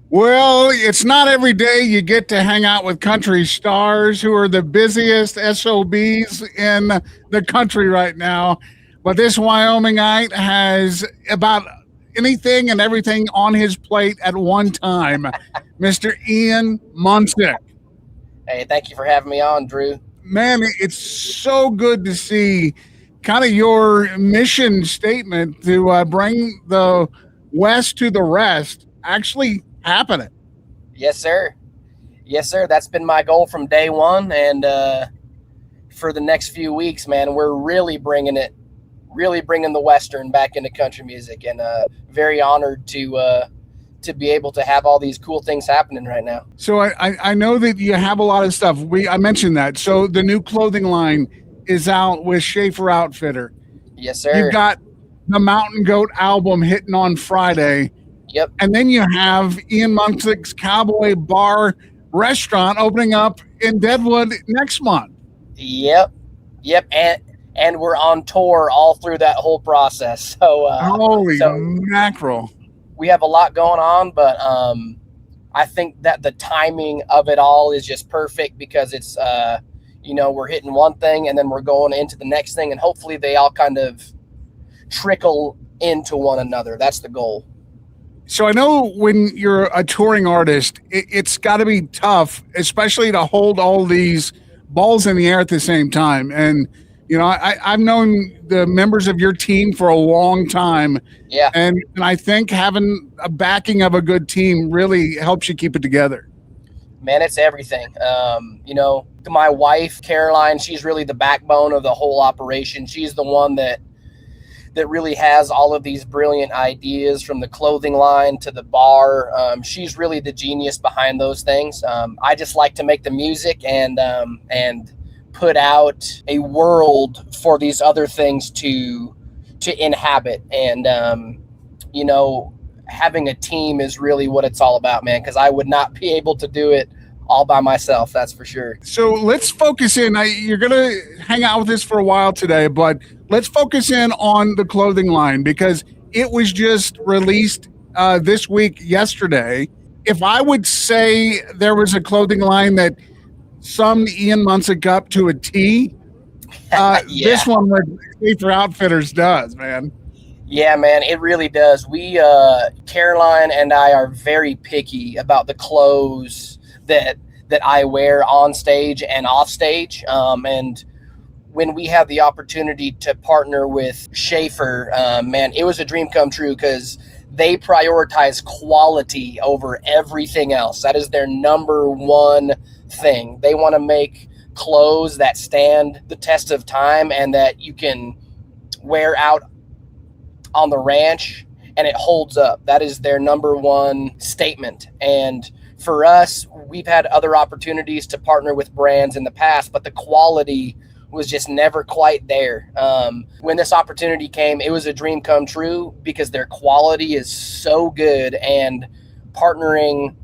Well, it's not every day you get to hang out with country stars who are the busiest SOBs in the country right now. But this Wyomingite has about anything and everything on his plate at one time. Mr. Ian Munsick. Hey, thank you for having me on, Drew. Man, it's so good to see kind of your mission statement to bring the West to the rest actually happening. Yes, sir. Yes, sir. That's been my goal from day one. And for the next few weeks, man, we're really bringing the Western back into country music. And very honored to be able to have all these cool things happening right now. So I know that you have a lot of stuff. I mentioned that. So the new clothing line is out with Schaefer Outfitter. Yes, sir. You've got the Mountain Goat album hitting on Friday. Yep. And then you have Ian Munsick's Cowboy Bar Restaurant opening up in Deadwood next month. Yep. And we're on tour all through that whole process. So holy mackerel. We have a lot going on, but I think that the timing of it all is just perfect because it's we're hitting one thing and then we're going into the next thing, and hopefully they all kind of trickle into one another. That's the goal. So I know when you're a touring artist, it's got to be tough, especially to hold all these balls in the air at the same time. And, I've known the members of your team for a long time. Yeah. And I think having a backing of a good team really helps you keep it together. Man, it's everything. My wife, Caroline, she's really the backbone of the whole operation. She's the one that really has all of these brilliant ideas, from the clothing line to the bar. She's really the genius behind those things. I just like to make the music and put out a world for these other things to inhabit. And, having a team is really what it's all about, man, because I would not be able to do it all by myself. That's for sure. So let's focus in. You're going to hang out with us for a while today, but let's focus in on the clothing line because it was just released this week, yesterday. If I would say there was a clothing line that summed Ian Munsick up to a T, this one with Schaefer Outfitters does, man. Yeah, man, it really does. We, Caroline and I are very picky about the clothes that I wear on stage and off stage. And when we had the opportunity to partner with Schaefer, man, it was a dream come true because they prioritize quality over everything else. That is their number one thing. They want to make clothes that stand the test of time and that you can wear out on the ranch and it holds up. That is their number one statement. And for us, we've had other opportunities to partner with brands in the past, but the quality was just never quite there. When this opportunity came, it was a dream come true because their quality is so good, and partnering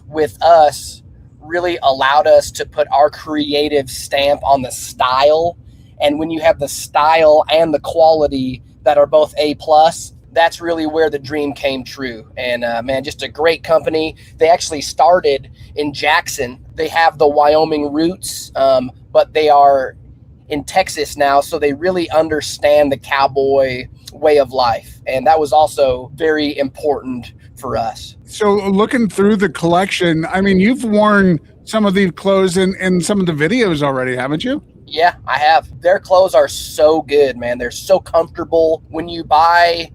with us really allowed us to put our creative stamp on the style. And when you have the style and the quality that are both A+, that's really where the dream came true. And man, just a great company. They actually started in Jackson. They have the Wyoming roots, but they are in Texas now, so they really understand the cowboy way of life. And that was also very important for us. So looking through the collection, I mean, you've worn some of these clothes in some of the videos already, haven't you? Yeah, I have. Their clothes are so good, man. They're so comfortable. When you buy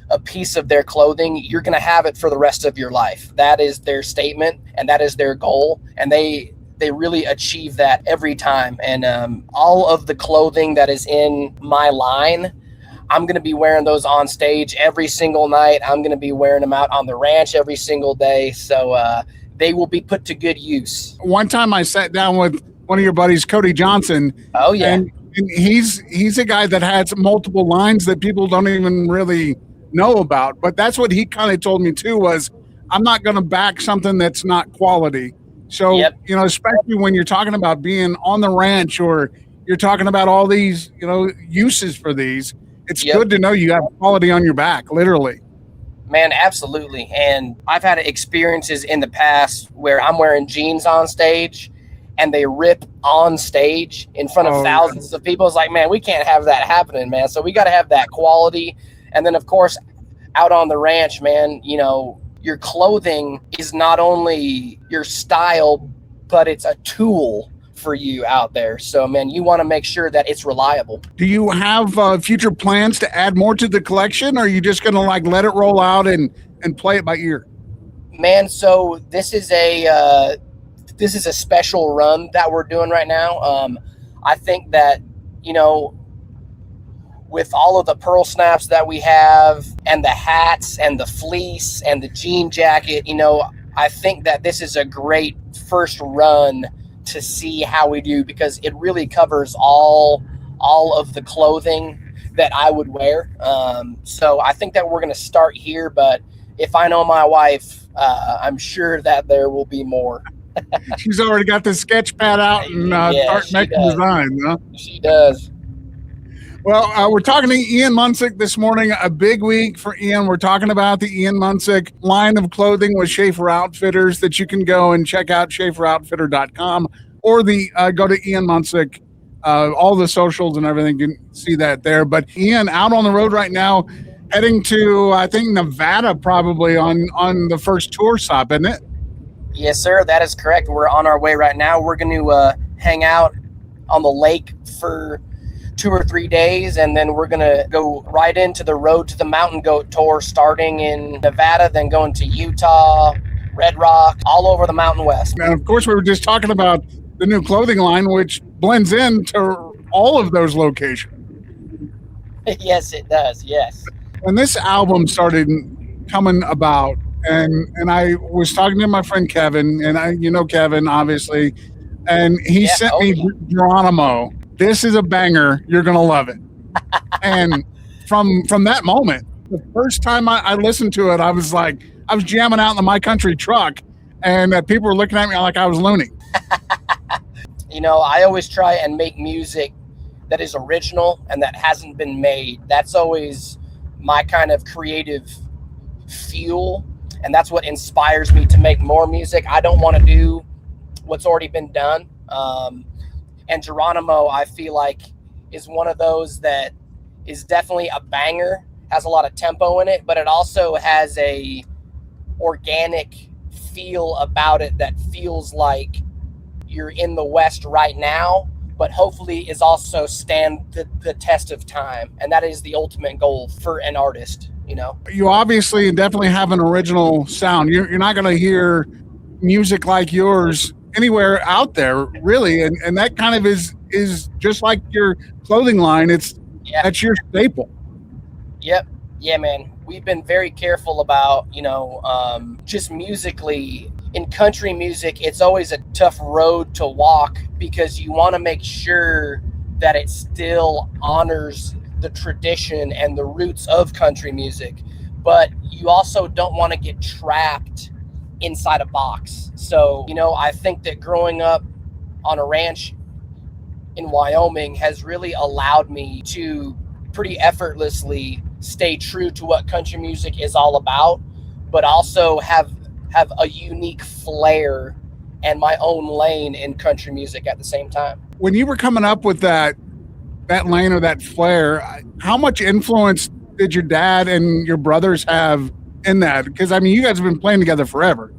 a piece of their clothing, you're going to have it for the rest of your life. That is their statement, and that is their goal. And they really achieve that every time. And all of the clothing that is in my line, I'm going to be wearing those on stage every single night. I'm going to be wearing them out on the ranch every single day. So they will be put to good use. One time I sat down with one of your buddies, Cody Johnson. Oh, yeah. And he's a guy that has multiple lines that people don't even really know about. But that's what he kind of told me too, was I'm not going to back something that's not quality. So, Yep. Especially when you're talking about being on the ranch or you're talking about all these, uses for these, it's Yep. good to know you have quality on your back, literally. Man, absolutely. And I've had experiences in the past where I'm wearing jeans on stage and they rip on stage in front of thousands of people. It's like, man, we can't have that happening, man. So we got to have that quality. And then, of course, out on the ranch, man, you know, your clothing is not only your style, but it's a tool for you out there. So, man, you want to make sure that it's reliable. Do you have future plans to add more to the collection, or are you just going to like let it roll out and play it by ear? Man, so this is a special run that we're doing right now. I think that, you know, with all of the pearl snaps that we have and the hats and the fleece and the jean jacket, you know, I think that this is a great first run to see how we do, because it really covers all of the clothing that I would wear. So I think that we're going to start here, but if I know my wife, I'm sure that there will be more. She's already got the sketch pad out and start making designs, huh? She does. Well, we're talking to Ian Munsick this morning, a big week for Ian. We're talking about the Ian Munsick line of clothing with Schaefer Outfitters that you can go and check out, SchaeferOutfitter.com, or go to Ian Munsick. All the socials and everything, you can see that there. But Ian, out on the road right now, heading to, I think, Nevada, probably on the first tour stop, isn't it? Yes, sir. That is correct. We're on our way right now. We're going to hang out on the lake for 2 or 3 days, and then we're going to go right into the Road to the Mountain Goat tour, starting in Nevada, then going to Utah, Red Rock, all over the Mountain West. And of course, we were just talking about the new clothing line, which blends into all of those locations. Yes, it does. Yes. When this album started coming about, and I was talking to my friend Kevin, and you know Kevin, obviously, and he sent me Geronimo. This is a banger. You're going to love it. And from that moment, the first time I listened to it, I was jamming out in the My Country truck, and people were looking at me like I was loony. You know, I always try and make music that is original and that hasn't been made. That's always my kind of creative fuel, and that's what inspires me to make more music. I don't want to do what's already been done. And Geronimo, I feel like, is one of those that is definitely a banger, has a lot of tempo in it, but it also has a organic feel about it that feels like you're in the West right now, but hopefully is also stand the test of time. And that is the ultimate goal for an artist, you know? You obviously definitely have an original sound. You're not going to hear music like yours anywhere out there, really, and that kind of is just like your clothing line. That's your staple. Yep. Yeah, man. We've been very careful about, you know, just musically. In country music, it's always a tough road to walk, because you want to make sure that it still honors the tradition and the roots of country music, but you also don't want to get trapped inside a box. So, you know, I think that growing up on a ranch in Wyoming has really allowed me to pretty effortlessly stay true to what country music is all about, but also have a unique flair and my own lane in country music at the same time. When you were coming up with that lane or that flair, how much influence did your dad and your brothers have in that? Because, I mean, you guys have been playing together forever.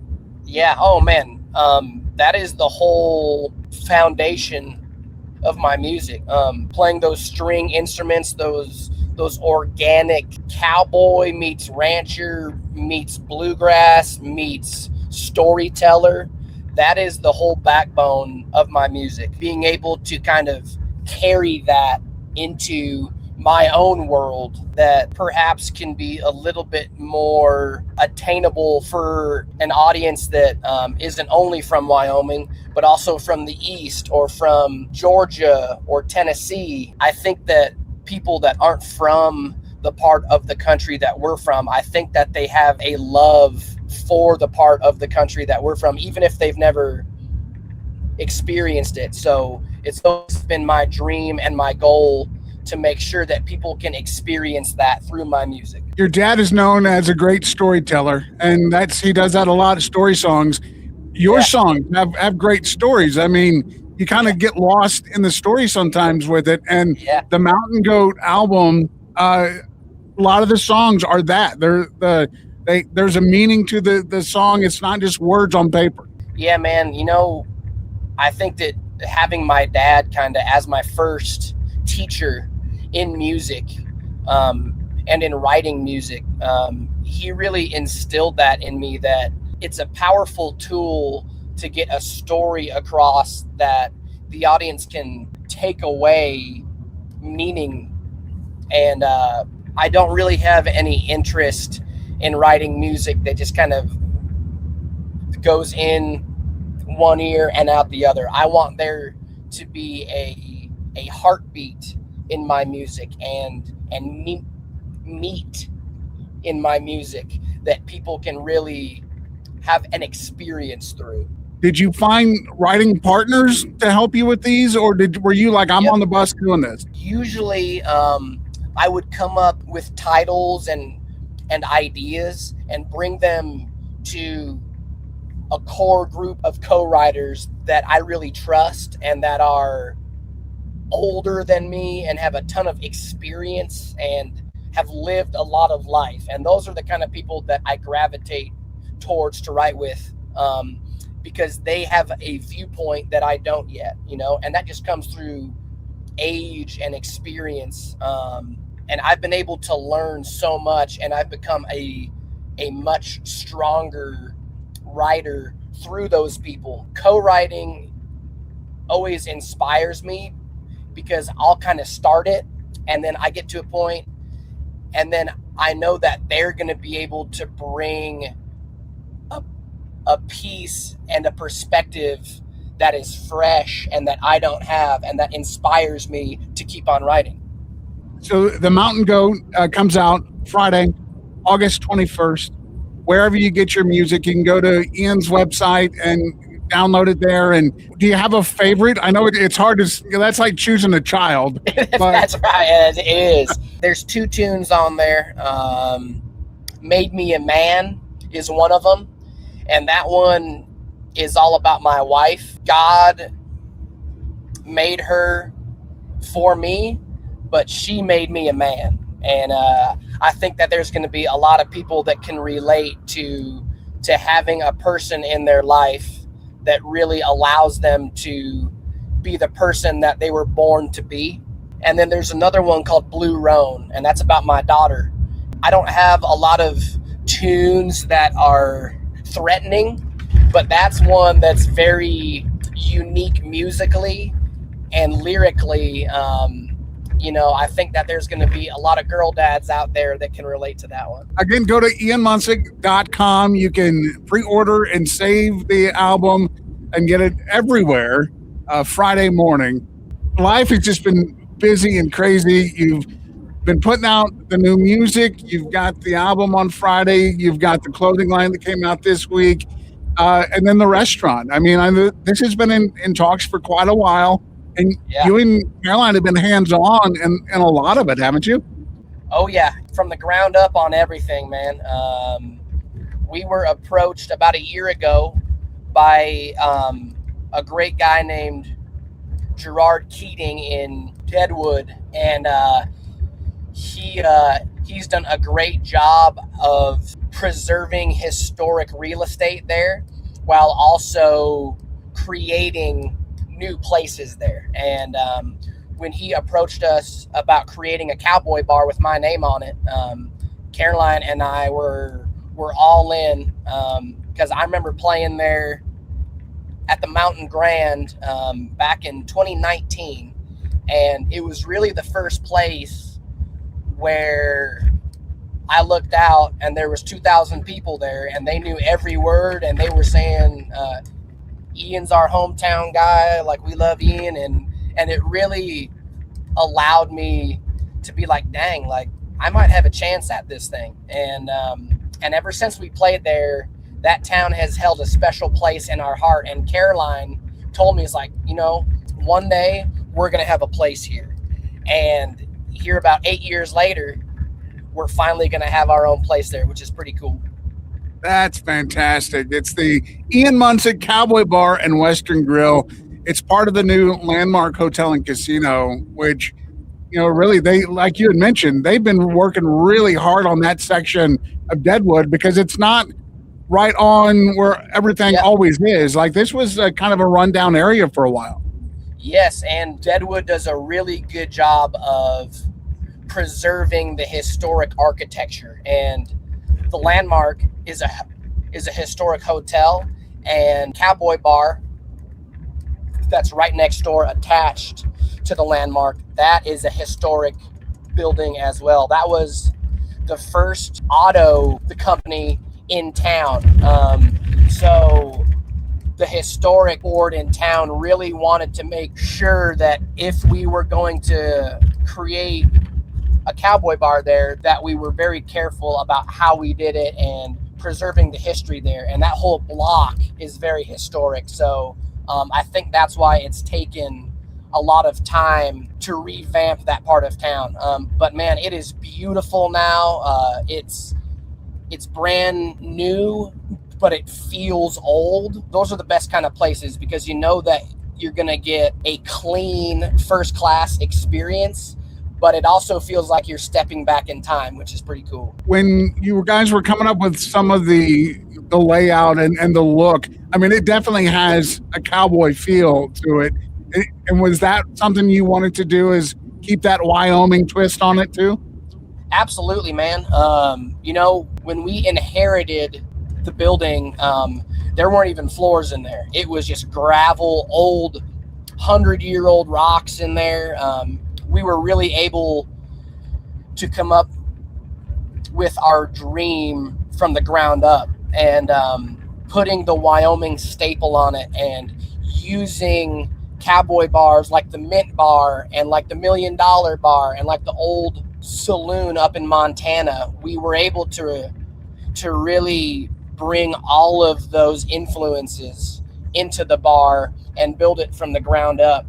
Yeah. Oh, man. That is the whole foundation of my music. Playing those string instruments, those organic cowboy meets rancher meets bluegrass meets storyteller. That is the whole backbone of my music. Being able to kind of carry that into my own world that perhaps can be a little bit more attainable for an audience that isn't only from Wyoming, but also from the East or from Georgia or Tennessee. I think that people that aren't from the part of the country that we're from, I think that they have a love for the part of the country that we're from, even if they've never experienced it. So it's always been my dream and my goal to make sure that people can experience that through my music. Your dad is known as a great storyteller, and he does that a lot of story songs. Your songs have great stories. I mean, you kind of get lost in the story sometimes with it. And the Mountain Goat album, a lot of the songs are that. There's a meaning to the song. It's not just words on paper. Yeah, man. You know, I think that having my dad kind of as my first teacher in music and in writing music, he really instilled that in me, that it's a powerful tool to get a story across that the audience can take away meaning. And I don't really have any interest in writing music that just kind of goes in one ear and out the other. I want there to be a heartbeat in my music and meat in my music that people can really have an experience through. Did you find writing partners to help you with these, or were you like, I'm on the bus doing this? Usually I would come up with titles and ideas and bring them to a core group of co-writers that I really trust and that are older than me and have a ton of experience and have lived a lot of life. And those are the kind of people that I gravitate towards to write with, because they have a viewpoint that I don't yet, you know, and that just comes through age and experience. And I've been able to learn so much, and I've become a much stronger writer through those people. Co-writing always inspires me because I'll kind of start it and then I get to a point and then I know that they're going to be able to bring a piece and a perspective that is fresh and that I don't have, and that inspires me to keep on writing. So the Mountain Goat comes out Friday, August 21st. Wherever you get your music, you can go to Ian's website and download it there. And do you have a favorite? I know it's hard to, that's like choosing a child. But That's right, it is. There's 2 tunes on there. Made Me a Man is one of them. And that one is all about my wife. God made her for me, but she made me a man. And I think that there's going to be a lot of people that can relate to having a person in their life that really allows them to be the person that they were born to be. And then there's another one called Blue Roan, and that's about my daughter. I don't have a lot of tunes that are threatening, but that's one that's very unique musically and lyrically. You know, I think that there's going to be a lot of girl dads out there that can relate to that one. Again, go to ianmunsick.com. You can pre-order and save the album and get it everywhere Friday morning. Life has just been busy and crazy. You've been putting out the new music. You've got the album on Friday. You've got the clothing line that came out this week. And then the restaurant. I mean, this has been in talks for quite a while. And you and Caroline have been hands-on in a lot of it, haven't you? Oh, yeah. From the ground up on everything, man. We were approached about a year ago by a great guy named Gerard Keating in Deadwood. And he's done a great job of preserving historic real estate there while also creating new places there. And when he approached us about creating a Cowboy bar with my name on it, Caroline and I were all in, because I remember playing there at the Mountain Grand back in 2019, and it was really the first place where I looked out and there was 2,000 people there, and they knew every word, and they were saying Ian's our hometown guy, like we love Ian, and it really allowed me to be like, dang, like I might have a chance at this thing. And ever since we played there, that town has held a special place in our heart. And Caroline told me, it's like, you know, one day we're gonna have a place here. And here about 8 years later, we're finally going to have our own place there, which is pretty cool. That's fantastic. It's the Ian Munsick Cowboy Bar and Western Grill. It's part of the new Landmark Hotel and Casino, which, really, they, like you had mentioned, they've been working really hard on that section of Deadwood because it's not right on where everything always is. Like, this was a kind of a rundown area for a while. Yes, and Deadwood does a really good job of preserving the historic architecture, and the Landmark is a historic hotel and Cowboy Bar that's right next door, attached to the Landmark. That is a historic building as well. That was the first the company in town. So the historic board in town really wanted to make sure that if we were going to create a cowboy bar there, that we were very careful about how we did it and preserving the history there. And that whole block is very historic. So I think that's why it's taken a lot of time to revamp that part of town. But man, it is beautiful now. It's brand new, but it feels old. Those are the best kind of places because you know that you're going to get a clean first class experience, but it also feels like you're stepping back in time, which is pretty cool. When you guys were coming up with some of the layout and the look, I mean, it definitely has a cowboy feel to it. And was that something you wanted to do, is keep that Wyoming twist on it too? Absolutely, man. When we inherited the building, there weren't even floors in there. It was just gravel, old 100-year-old rocks in there. We were really able to come up with our dream from the ground up, and putting the Wyoming staple on it and using cowboy bars like the Mint Bar and like the $1 Million Bar and like the old saloon up in Montana. We were able to really bring all of those influences into the bar and build it from the ground up.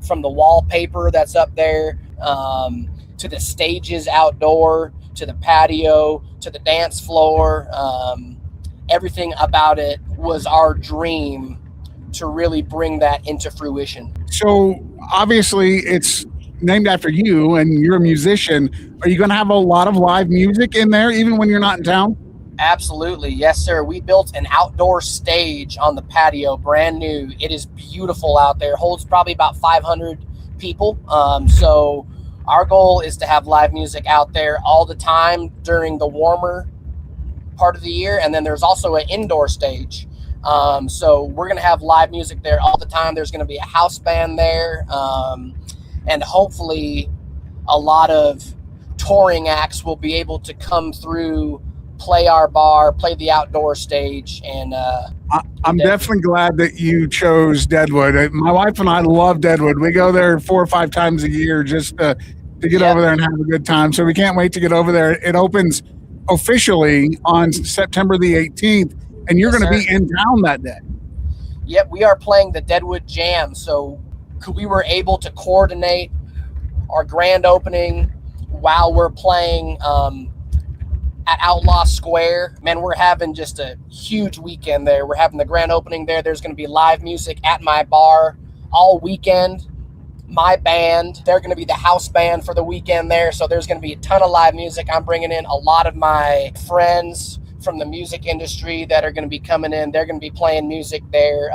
From the wallpaper that's up there, to the stages outdoor, to the patio, to the dance floor. Everything about it was our dream to really bring that into fruition. So obviously it's named after you and you're a musician. Are you going to have a lot of live music in there even when you're not in town? Absolutely. Yes, sir. We built an outdoor stage on the patio, brand new. It is beautiful out there. Holds probably about 500 people. So our goal is to have live music out there all the time during the warmer part of the year. And then there's also an indoor stage. So we're going to have live music there all the time. There's going to be a house band there. And hopefully a lot of touring acts will be able to come through, play our bar, play the outdoor stage. And I'm definitely glad that you chose Deadwood. My wife and I love Deadwood. We go there 4 or 5 times a year just to get over there and have a good time. So we can't wait to get over there. It opens officially on September the 18th, and you're going to be in town that day. Yep, we are playing the Deadwood Jam. So we were able to coordinate our grand opening while we're playing at Outlaw Square. Man, we're having just a huge weekend there. We're having the grand opening there. There's going to be live music at my bar all weekend. My band, they're going to be the house band for the weekend there. So there's going to be a ton of live music. I'm bringing in a lot of my friends from the music industry that are going to be coming in. They're going to be playing music there.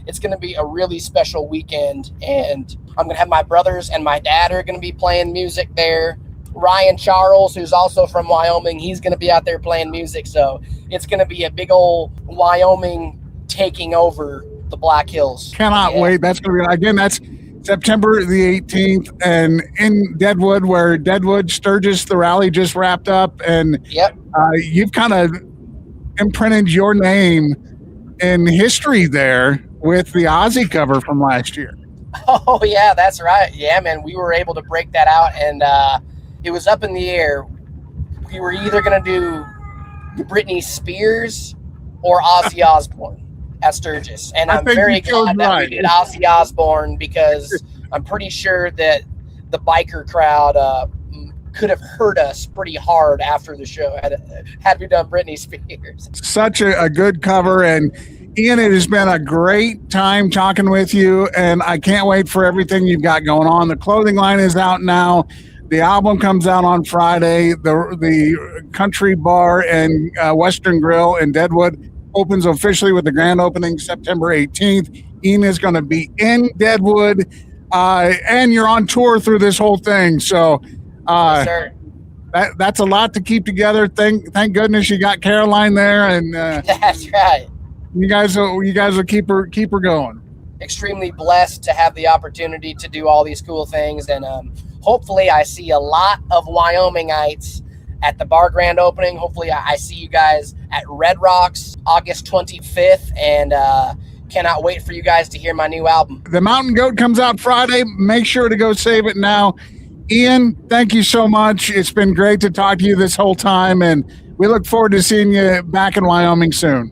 It's going to be a really special weekend. And I'm going to have my brothers and my dad are going to be playing music there. Ryan Charles, who's also from Wyoming, he's going to be out there playing music. So it's going to be a big old Wyoming taking over the Black Hills. Cannot wait. That's going to be, again, that's September the 18th, and in Deadwood, where Deadwood Sturgis, the rally just wrapped up, and you've kind of imprinted your name in history there with the Ozzy cover from last year. Oh, yeah, that's right. Yeah, man, we were able to break that out, and it was up in the air. We were either going to do Britney Spears or Ozzy Osbourne at Sturgis. And I'm very glad that we did Ozzy Osbourne, because I'm pretty sure that the biker crowd could have hurt us pretty hard after the show had we done Britney Spears. Such a good cover. And Ian, it has been a great time talking with you, and I can't wait for everything you've got going on. The clothing line is out now. The album comes out on Friday. The Country Bar and Western Grill in Deadwood opens officially with the grand opening September 18th. Ian is going to be in Deadwood, and you're on tour through this whole thing. So Yes, sir. that's a lot to keep together. Thank goodness you got Caroline there, and That's right. you guys will keep her going. Extremely blessed to have the opportunity to do all these cool things, and hopefully I see a lot of Wyomingites at the bar grand opening. Hopefully I see you guys at Red Rocks August 25th, and cannot wait for you guys to hear my new album. The Mountain Goat comes out Friday. Make sure to go save it now. Ian, thank you so much. It's been great to talk to you this whole time, and we look forward to seeing you back in Wyoming soon.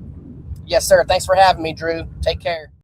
Yes, sir. Thanks for having me, Drew. Take care.